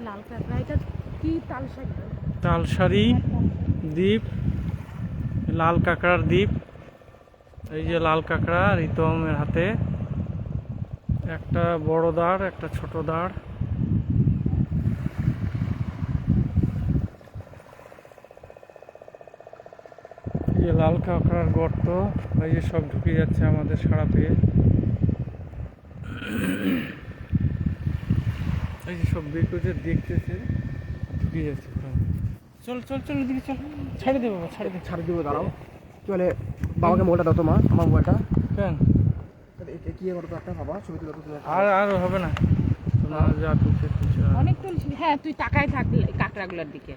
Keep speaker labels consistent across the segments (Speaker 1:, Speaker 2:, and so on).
Speaker 1: লাল কাঁকড়া, এটা কি তালশাড়ি?
Speaker 2: তালশাড়ি দ্বীপ, লাল কাঁকড়ার দ্বীপ। এই যে লাল কাঁকড়া রিতমের হাতে, একটা বড় দাঁড় একটা ছোট দাঁড়। এই যে লাল কাঁকড়ার গর্ত, এই যে সব ঢুকে যাচ্ছে আমাদের সাড়া পেয়ে। এই যে সব বের করে দেখতেছে, ঢুকে যাচ্ছে। চল চল চল এদিকে চল, ছাড়ে দে বাবা, ছাড়ে দে।
Speaker 3: ছাড়ে দিব, দাঁড়াও। কি বলে, বাবাকে মোবাইলটা দাও তো মা, আমার মোবাইলটা।
Speaker 2: কেন
Speaker 3: কি করো তো একটা, বাবা ছবি তুলো তো তুমি।
Speaker 2: আর হবে না, তোমরা যা তুলছে তুলছে।
Speaker 1: অনেক তুলছি। হ্যাঁ, তুই তাকায় থাক কাঁকড়াগুলোর দিকে।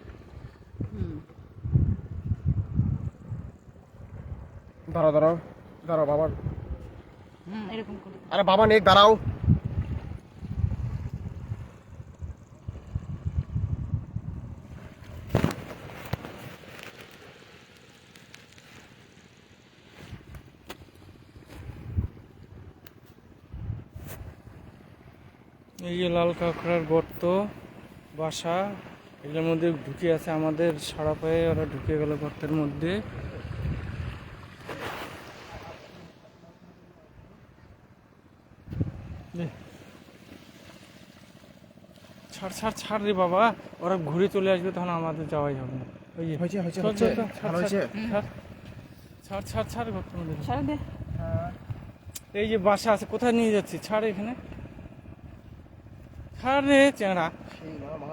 Speaker 3: দাঁড়াও দাঁড়াও দাঁড়াও বাবা।
Speaker 1: এরকম করে।
Speaker 3: আরে বাবা নেক, দাঁড়াও।
Speaker 2: এই যে লাল কাঁকড়ার গর্ত, বাসা, এগুলোর মধ্যে ঢুকে আছে আমাদের সাড়া পায়ে, ওরা ঢুকে গেল গর্তের মধ্যে। ছাড় ছাড় ছাড় রে বাবা, ওরা ঘুরে চলে আসবে, তখন আমাদের যাওয়াই হবে না। ওই যে
Speaker 3: হয়েছে হয়েছে
Speaker 2: চল,
Speaker 3: হয়েছে,
Speaker 2: চল, চল, ছাড়,
Speaker 3: ভালো হয়েছে।
Speaker 2: ছাড় ছাড় ছাড় ছাড় গর্তের মধ্যে।
Speaker 1: ছাড়ে দে।
Speaker 2: এই যে বাসা আছে, কোথায় নিয়ে যাচ্ছি? ছাড় এখানে, ছাড় রে চেংড়া।
Speaker 3: সেই না মা,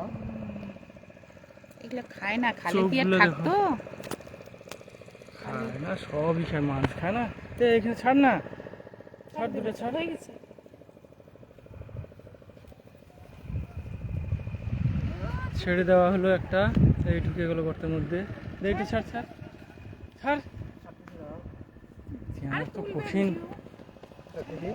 Speaker 1: এগুলো খায় না, খালি
Speaker 2: চোখগুলো
Speaker 1: দিয়ে
Speaker 2: দেখো।
Speaker 1: থাকতো।
Speaker 2: খায় না, সবই খায়, মাছ খায় না। তো এখানে ছাড় না, ছাড় দুটো ছাড়।
Speaker 1: হয়ে গেছে।
Speaker 2: ছেড়ে দেওয়া হলো একটা, এই ঢুকে গেল গর্তের মধ্যে। দেখি ছাড় ছাড় ছাড়। চেংড়া তো কঠিন।
Speaker 3: দেখি